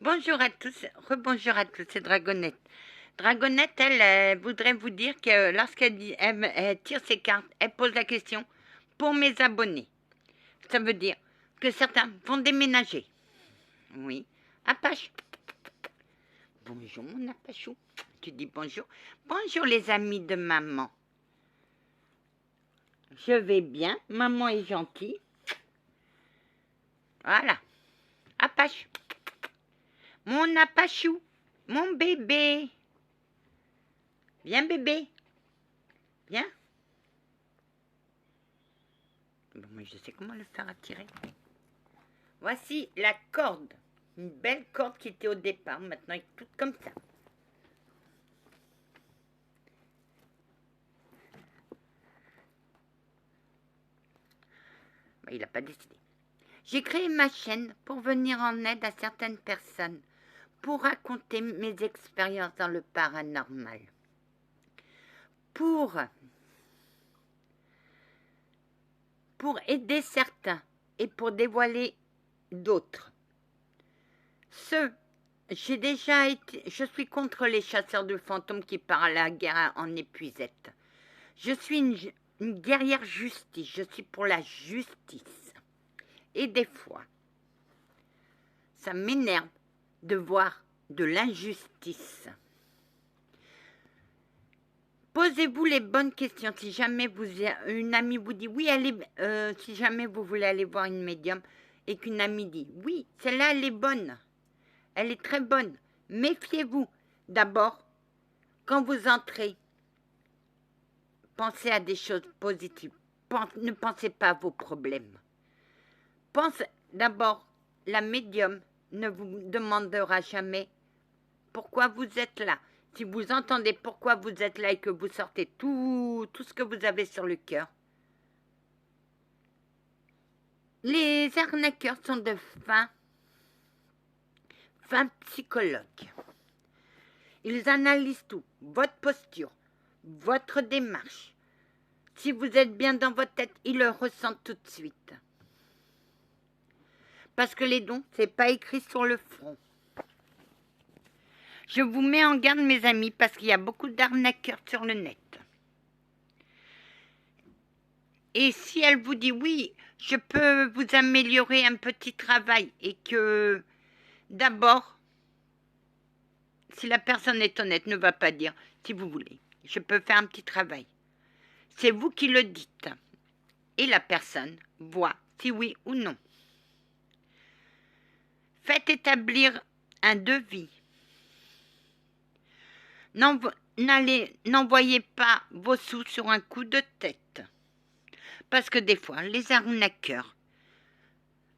Bonjour à tous, rebonjour à tous, c'est Dragonette. Dragonette, elle voudrait vous dire que lorsqu'elle elle tire ses cartes, elle pose la question pour mes abonnés. Ça veut dire que certains vont déménager. Oui. Apache. Bonjour mon Apachou. Tu dis bonjour. Bonjour les amis de maman. Je vais bien, maman est gentille. Voilà. Apache. Mon Apachou. Mon bébé. Viens bébé. Viens. Bon, mais je sais comment le faire attirer. Voici la corde. Une belle corde qui était au départ. Maintenant, elle est toute comme ça. Ben, il n'a pas décidé. J'ai créé ma chaîne pour venir en aide à certaines personnes, pour raconter mes expériences dans le paranormal, pour aider certains et pour dévoiler d'autres. Je suis contre les chasseurs de fantômes qui partent à la guerre en épuisette. Je suis une guerrière justice, je suis pour la justice. Et des fois, ça m'énerve de voir de l'injustice. Posez-vous les bonnes questions. Si jamais une amie vous dit oui, si jamais vous voulez aller voir une médium et qu'une amie dit oui, celle-là elle est bonne, elle est très bonne. Méfiez-vous. D'abord, quand vous entrez, pensez à des choses positives. Ne pensez pas à vos problèmes. D'abord, la médium ne vous demandera jamais pourquoi vous êtes là. Si vous entendez pourquoi vous êtes là et que vous sortez tout ce que vous avez sur le cœur, les arnaqueurs sont de fins psychologues. Ils analysent tout, votre posture, votre démarche. Si vous êtes bien dans votre tête, ils le ressentent tout de suite. Parce que les dons, c'est pas écrit sur le front. Je vous mets en garde, mes amis, parce qu'il y a beaucoup d'arnaqueurs sur le net. Et si elle vous dit oui, je peux vous améliorer un petit travail et que d'abord, si la personne est honnête, ne va pas dire si vous voulez, je peux faire un petit travail. C'est vous qui le dites. Et la personne voit si oui ou non. Faites établir un devis. N'envoyez pas vos sous sur un coup de tête. Parce que des fois, les arnaqueurs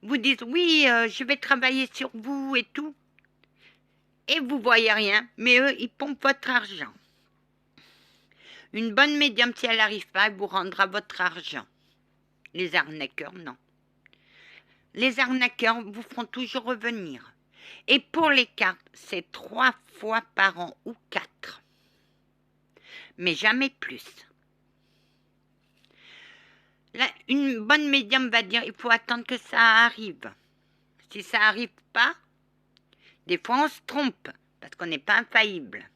vous disent oui, je vais travailler sur vous et tout. Et vous voyez rien, mais eux, ils pompent votre argent. Une bonne médium, si elle n'arrive pas, elle vous rendra votre argent. Les arnaqueurs, non. Les arnaqueurs vous feront toujours revenir. Et pour les cartes, c'est 3 fois par an ou 4. Mais jamais plus. Là, une bonne médium va dire, il faut attendre que ça arrive. Si ça n'arrive pas, des fois on se trompe, parce qu'on n'est pas infaillible.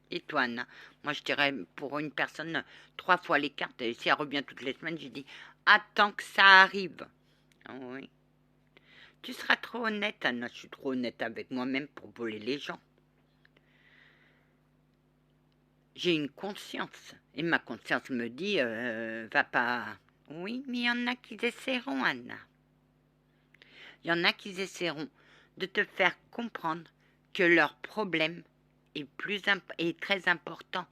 Et toi, Anna? Moi, je dirais pour une personne 3 fois les cartes. Et si elle revient toutes les semaines, je dis attends que ça arrive. Ah oui. Tu seras trop honnête, Anna. Je suis trop honnête avec moi-même pour voler les gens. J'ai une conscience. Et ma conscience me dit va pas. Oui, mais il y en a qui essaieront, Anna. Il y en a qui essaieront de te faire comprendre que leur problème est très important.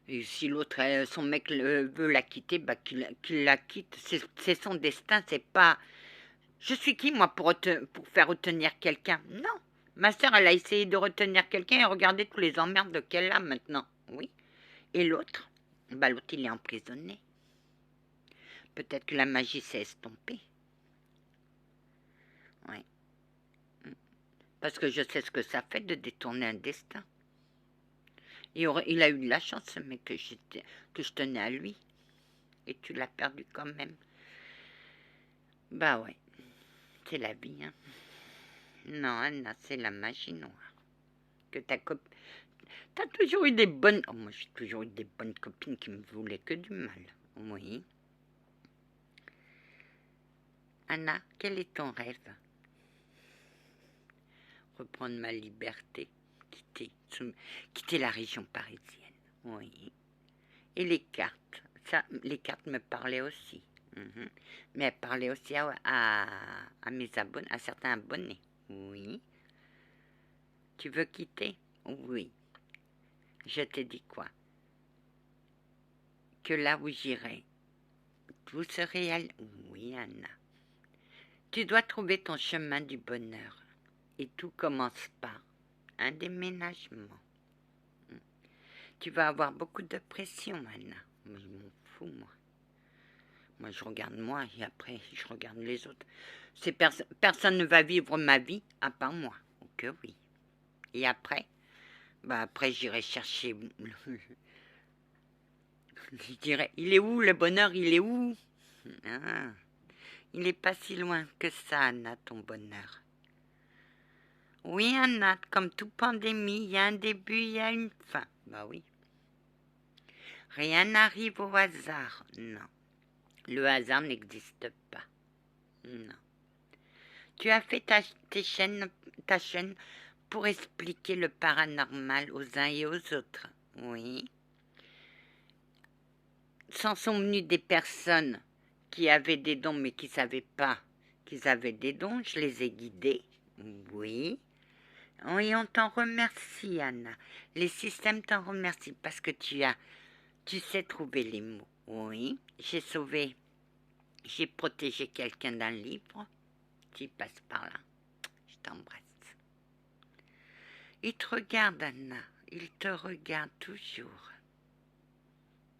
Et si l'autre, son mec veut la quitter, bah qu'il la quitte. C'est son destin, c'est pas... Je suis qui, moi, pour faire retenir quelqu'un? Non. Ma sœur, elle a essayé de retenir quelqu'un et regardez tous les emmerdes qu'elle a maintenant. Oui. Et l'autre? Bah l'autre, il est emprisonné. Peut-être que la magie s'est estompée. Oui. Parce que je sais ce que ça fait de détourner un destin. Il a eu de la chance, ce mec, que je tenais à lui. Et tu l'as perdu quand même. Bah ouais. C'est la vie, hein. Non, Anna, c'est la magie noire. Que ta copine... T'as toujours eu des bonnes... Oh, moi, j'ai toujours eu des bonnes copines qui me voulaient que du mal. Oui. Anna, quel est ton rêve? Reprendre ma liberté, quitter la région parisienne. Oui. Et les cartes, les cartes me parlaient aussi. Mais elles parlaient aussi à mes abonnés, à certains abonnés. Oui. Tu veux quitter? Oui. Je t'ai dit quoi? Que là où j'irai, tout se réalise. Oui, Anna. Tu dois trouver ton chemin du bonheur. Et tout commence par un déménagement. Tu vas avoir beaucoup de pression, Anna. Mais je m'en fous, moi. Moi, je regarde moi et après, je regarde les autres. Personne ne va vivre ma vie à part moi. Ok, oui. Et après, après, j'irai chercher... Je dirais, il est où le bonheur? Il est où? Ah, il n'est pas si loin que ça, Anna, ton bonheur. Oui, Anna, comme toute pandémie, il y a un début, il y a une fin. Bah oui. Rien n'arrive au hasard, non. Le hasard n'existe pas, non. Tu as fait ta chaîne pour expliquer le paranormal aux uns et aux autres, oui. S'en sont venues des personnes qui avaient des dons mais qui ne savaient pas qu'ils avaient des dons, je les ai guidés, oui. Oui, on t'en remercie, Anna. Les systèmes t'en remercient parce que tu sais trouver les mots. Oui, j'ai protégé quelqu'un d'un livre. Tu passes par là. Je t'embrasse. Il te regarde, Anna. Il te regarde toujours.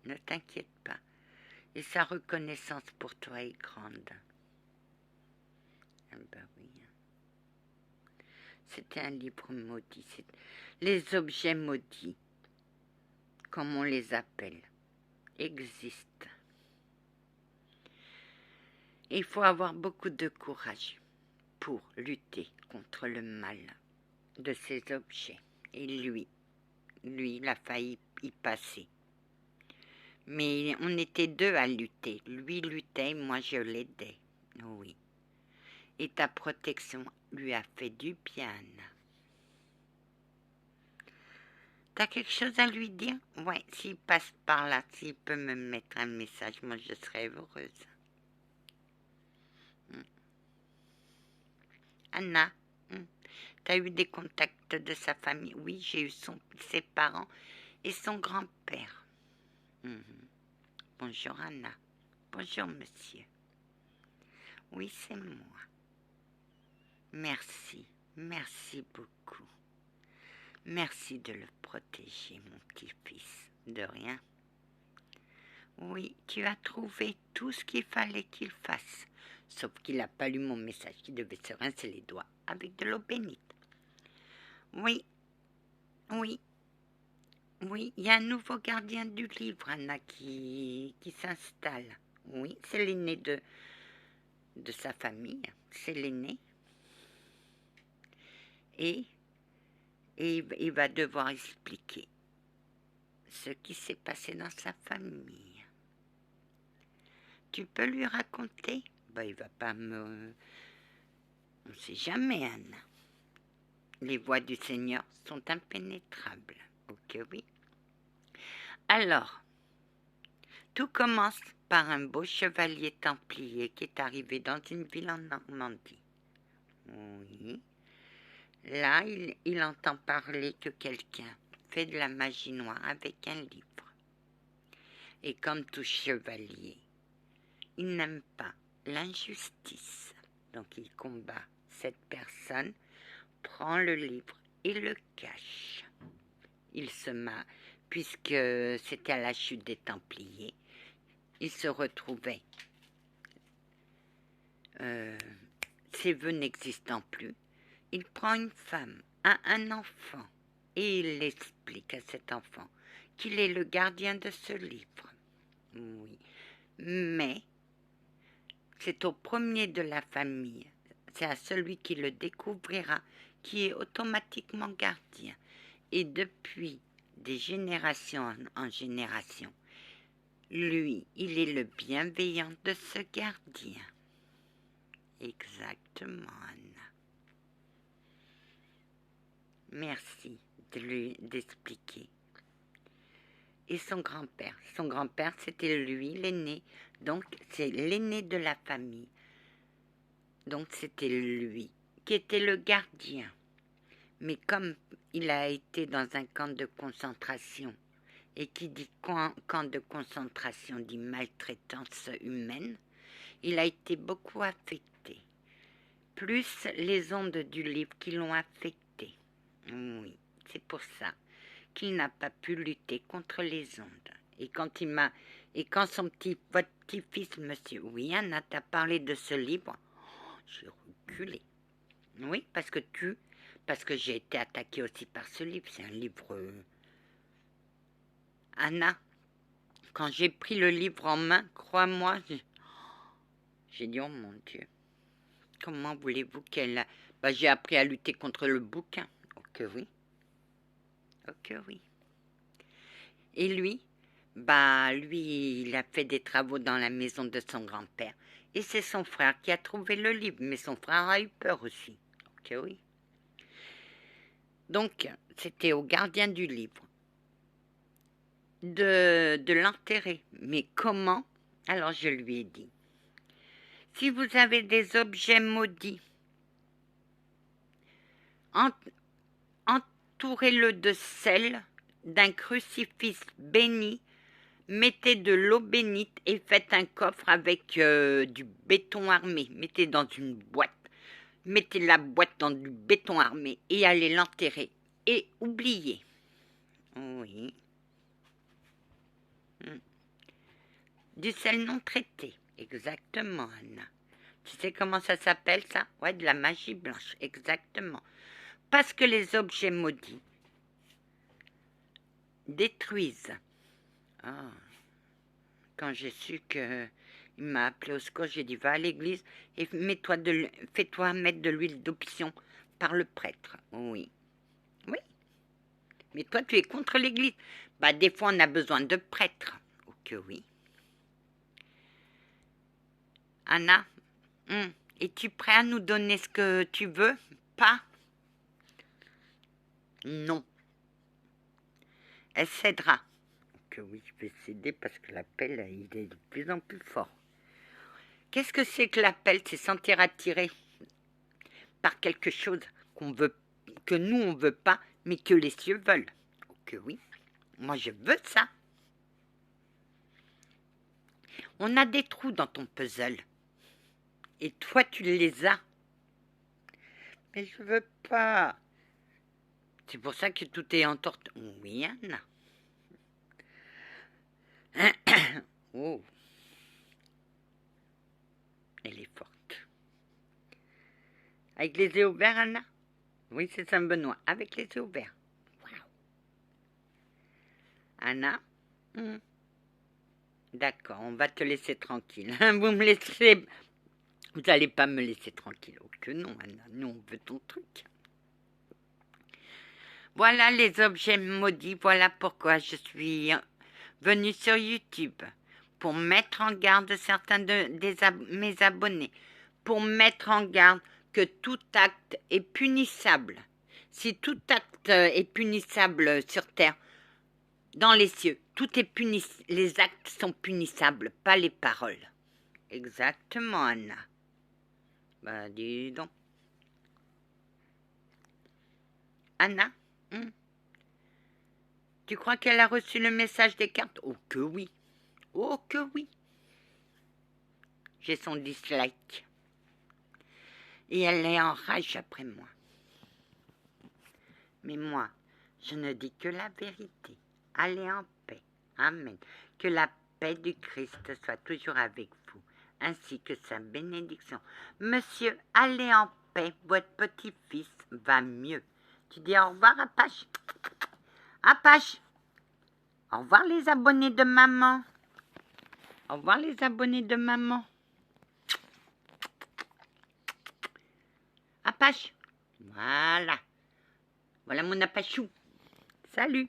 Ne t'inquiète pas. Et sa reconnaissance pour toi est grande. Ah ben oui. C'était un livre maudit. Les objets maudits, comme on les appelle, existent. Il faut avoir beaucoup de courage pour lutter contre le mal de ces objets. Et lui, il a failli y passer. Mais on était deux à lutter. Lui luttait, moi je l'aidais. Oui. Et ta protection lui a fait du bien. T'as quelque chose à lui dire? Ouais, s'il passe par là, s'il peut me mettre un message, moi je serais heureuse. Anna, t'as eu des contacts de sa famille? Oui, j'ai eu ses parents et son grand-père. Bonjour Anna. Bonjour monsieur. Oui, c'est moi. Merci, merci beaucoup. Merci de le protéger, mon petit-fils. De rien. Oui, tu as trouvé tout ce qu'il fallait qu'il fasse. Sauf qu'il n'a pas lu mon message, qu'il devait se rincer les doigts avec de l'eau bénite. Oui, oui, oui, il y a un nouveau gardien du livre, Anna, qui s'installe. Oui, c'est l'aîné de sa famille, c'est l'aîné. Et il va devoir expliquer ce qui s'est passé dans sa famille. Tu peux lui raconter? Il va pas me... On ne sait jamais, Anna. Les voies du Seigneur sont impénétrables. Ok, oui. Alors, tout commence par un beau chevalier templier qui est arrivé dans une ville en Normandie. Oui. Là, il entend parler que quelqu'un fait de la magie noire avec un livre. Et comme tout chevalier, il n'aime pas l'injustice. Donc il combat cette personne, prend le livre et le cache. Il se marre, puisque c'était à la chute des Templiers, il se retrouvait, ses vœux n'existant plus, il prend une femme, un enfant, et il explique à cet enfant qu'il est le gardien de ce livre. Oui, mais c'est au premier de la famille, c'est à celui qui le découvrira, qui est automatiquement gardien. Et depuis des générations en génération, lui, il est le bienveillant de ce gardien. Exactement, Anna. Merci d'expliquer. Et son grand-père, c'était lui, l'aîné. Donc, c'est l'aîné de la famille. Donc, c'était lui qui était le gardien. Mais comme il a été dans un camp de concentration, et qui dit camp de concentration dit maltraitance humaine, il a été beaucoup affecté. Plus les ondes du livre qui l'ont affecté. Oui, c'est pour ça qu'il n'a pas pu lutter contre les ondes. Et quand votre petit-fils, monsieur, oui, Anna, t'a parlé de ce livre, j'ai reculé. Oui, parce que j'ai été attaquée aussi par ce livre. C'est un livre... Anna, quand j'ai pris le livre en main, crois-moi, j'ai dit, oh mon Dieu, comment voulez-vous qu'elle... j'ai appris à lutter contre le bouquin. Oh que oui. Oh que oui. Et lui, il a fait des travaux dans la maison de son grand-père. Et c'est son frère qui a trouvé le livre, mais son frère a eu peur aussi. Ok, oui. Donc, c'était au gardien du livre de l'enterrer. Mais comment? Alors, je lui ai dit, si vous avez des objets maudits, entourez-le de sel, d'un crucifix béni, mettez de l'eau bénite et faites un coffre avec du béton armé. Mettez dans une boîte. Mettez la boîte dans du béton armé et allez l'enterrer. Et oubliez. Oui. Du sel non traité. Exactement, Anna. Tu sais comment ça s'appelle, ça? Ouais, de la magie blanche. Exactement. Parce que les objets maudits détruisent. Ah. Quand j'ai su qu'il m'a appelé au secours, j'ai dit, va à l'église et fais-toi mettre de l'huile d'option par le prêtre. Oui. Oui. Mais toi, tu es contre l'église. Des fois, on a besoin de prêtres. Oh que oui. Anna, es-tu prêt à nous donner ce que tu veux? Pas? Non. Elle cédera. Que oui, je vais céder parce que l'appel, il est de plus en plus fort. Qu'est-ce que c'est que l'appel? C'est sentir attiré par quelque chose que nous, on ne veut pas, mais que les cieux veulent. Que oui, moi je veux ça. On a des trous dans ton puzzle. Et toi, tu les as. Mais je veux pas. C'est pour ça que tout est entorté. Oui, Anna. Oh. Elle est forte. Avec les yeux ouverts, Anna? Oui, c'est Saint-Benoît. Avec les yeux ouverts. Wow. Anna? D'accord, on va te laisser tranquille. Vous me laissez... Vous n'allez pas me laisser tranquille. Oh que non, Anna. Nous, on veut ton truc. Voilà les objets maudits. Voilà pourquoi je suis venue sur YouTube. Pour mettre en garde certains mes abonnés. Pour mettre en garde que tout acte est punissable. Si tout acte est punissable sur terre, dans les cieux, tout est punissable. Les actes sont punissables, pas les paroles. Exactement, Anna. Dis donc. Anna, tu crois qu'elle a reçu le message des cartes? Oh que oui. Oh que oui. J'ai son dislike. Et elle est en rage après moi. Mais moi, je ne dis que la vérité. Allez en paix. Amen. Que la paix du Christ soit toujours avec vous, ainsi que sa bénédiction. Monsieur, allez en paix. Votre petit-fils va mieux. Tu dis au revoir, Apache. Apache. Au revoir les abonnés de maman. Au revoir les abonnés de maman. Apache. Voilà. Voilà mon apachou. Salut.